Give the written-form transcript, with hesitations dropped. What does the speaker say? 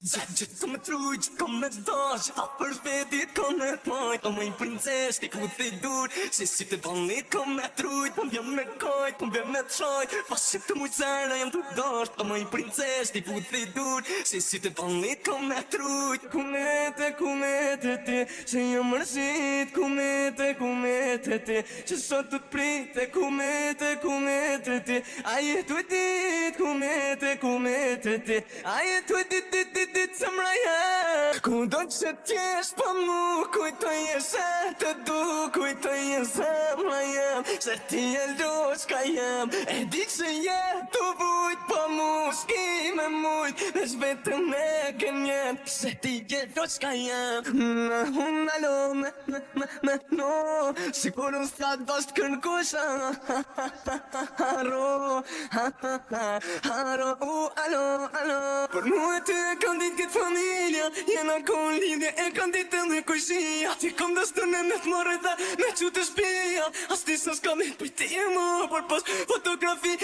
Gjithë të më truj, që kom me dash A për vetit kom me pojt O mëj princesh, ti ku të dur Se si të banit kom me truj Po m'vjen me kajt, po m'vjen me trajt Pasit të mujt zera jem të dasht O mëj princesh, ti ku të dur Se si të banit kom me truj Kumete ti Se jam mërzit Kumete ti Që sot të t'prite Kumete ti Aje të dit Kumete ti Aje të dit Të mraja Ku do që t'jesh pa mu Kujtoj e se të du Kujtoj e se mraja Se ti e lo qka jam E di që je të vujt Pa mu s'ki me mujt Vesh vetëm me kënjen Se ti e lo qka jam Alo no Si kur unë s'ka dost kërkusha Haro Alo Për mu e ty e kam dit këtë familja Jena kon lidhje e kam dit e dhe kujshia Ti kom dështën e me t'more dhe me që të shpia As ti së s'ka me pëjti e mu Por pos fotografi